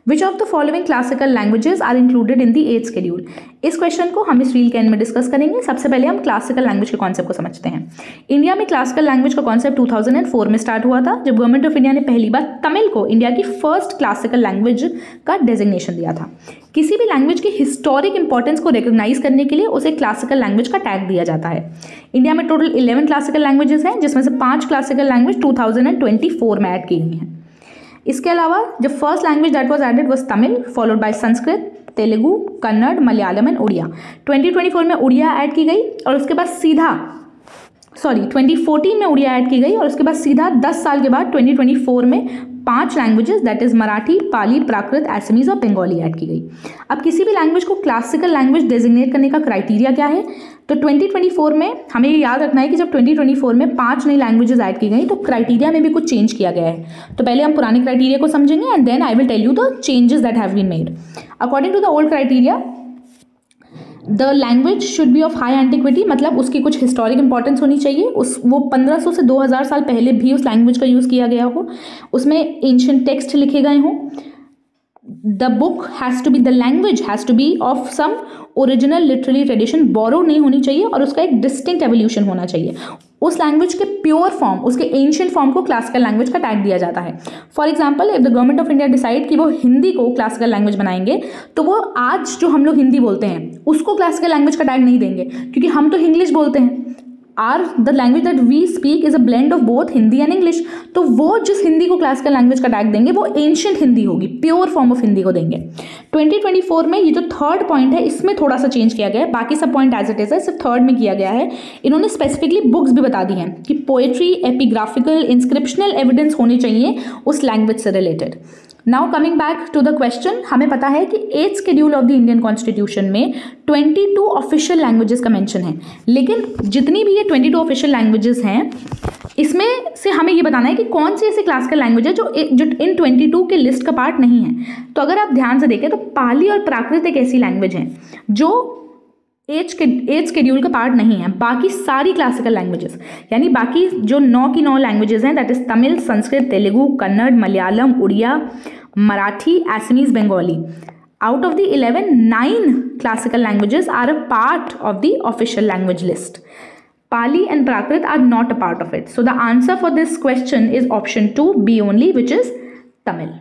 Which of the following classical languages are included in the 8th schedule. इस question को हम इस reel के एंड में डिस्कस करेंगे। सबसे पहले हम क्लासिकल लैंग्वेज के कॉन्सेप्ट को समझते हैं। इंडिया में क्लासिकल लैंग्वेज का कॉन्सेप्ट 2004 में स्टार्ट हुआ था, जब गवर्नमेंट ऑफ इंडिया ने पहली बार तमिल को इंडिया की फर्स्ट क्लासिकल लैंग्वेज का डेजिग्नेशन दिया था। किसी भी लैंग्वेज की हिस्टोरिक इंपॉर्टेंस को रिकॉग्नाइज करने के लिए उसे क्लासिकल लैंग्वेज का टैग दिया जाता है। इंडिया में टोटल 11 क्लासिकल लैंग्वेजेस हैं, जिसमें से 5 क्लासिकल लैंग्वेज 2024 में ऐड की गई हैं। इसके अलावा जो first language that was added was Tamil, followed by Sanskrit, Telugu, Kannada, Malayalam and Odia. 2024 में उड़िया ऐड की गई और उसके बाद 2014 में उड़िया ऐड की गई और उसके बाद सीधा 10 साल के बाद 2024 में 5 languages that is Marathi, Pali, Prakrit, Assamese और बंगाली ऐड की गई। अब किसी भी लैंग्वेज को क्लासिकल लैंग्वेज डेजिग्नेट करने का क्राइटेरिया क्या है? तो 2024 में हमें ये याद रखना है कि जब 2024 में 5 नई लैंग्वेजेस ऐड की गई तो क्राइटेरिया में भी कुछ चेंज किया गया है। तो पहले हम पुराने क्राइटेरिया को समझेंगे and then I will tell you the changes that have been made. According to the old criteria, the language should be of high antiquity, मतलब उसकी कुछ हिस्टोरिक इंपॉर्टेंस होनी चाहिए। वो 1500 से 2000 साल पहले भी उस लैंग्वेज का यूज़ किया गया हो, उसमें एंशिएंट टेक्स्ट लिखे गए हों। The book has to be, the language has to be of some original literary tradition, borrow नहीं होनी चाहिए और उसका एक डिस्टिंक्ट एवोल्यूशन होना चाहिए। उस लैंग्वेज के प्योर फॉर्म, उसके एंशिएंट फॉर्म को क्लासिकल लैंग्वेज का टैग दिया जाता है। For example, if the government of India decide कि वो हिंदी को क्लासिकल लैंग्वेज बनाएंगे, तो वो आज जो हम लोग हिंदी बोलते हैं उसको क्लासिकल लैंग्वेज का टैग नहीं देंगे, क्योंकि हम तो इंग्लिश बोलते हैं। The language that we speak is a blend of both Hindi and English. तो वो जिस हिंदी को क्लासिकल लैंग्वेज का टैग देंगे वो एंशिएंट हिंदी होगी, प्योर फॉर्म ऑफ हिंदी को देंगे। 2024 में ये जो थर्ड पॉइंट है इसमें थोड़ा सा चेंज किया गया है, बाकी सब पॉइंट एज इट इज है, सिर्फ थर्ड में किया गया है। इन्होंने स्पेसिफिकली बुक्स भी बता दी हैं कि पोएट्री, एपिग्राफिकल, इंस्क्रिप्शनल एविडेंस होने चाहिए उस लैंग्वेज से रिलेटेड। Now coming back to the question, हमें पता है कि 8th schedule of the Indian constitution में 22 ऑफिशियल लैंग्वेजेस का मेंशन है, लेकिन जितनी भी ये 22 ऑफिशियल लैंग्वेजेस हैं इसमें से हमें ये बताना है कि कौन सी ऐसी क्लासिकल लैंग्वेज है जो इन 22 के लिस्ट का पार्ट नहीं है। तो अगर आप ध्यान से देखें तो पाली और प्राकृत एक ऐसी लैंग्वेज है जो 8th शेड्यूल का पार्ट नहीं है। बाकी सारी क्लासिकल लैंग्वेजेस, यानी बाकी जो 9 की 9 लैंग्वेजेस हैं, that is Tamil, Sanskrit, Telugu, Kannada, Malayalam, Odia, Marathi, Assamese, Bengali, out of the 11, 9 classical languages are a part of the official language list. Pali and Prakrit are not a part of it. So the answer for this question is option 2, B only, which is Tamil.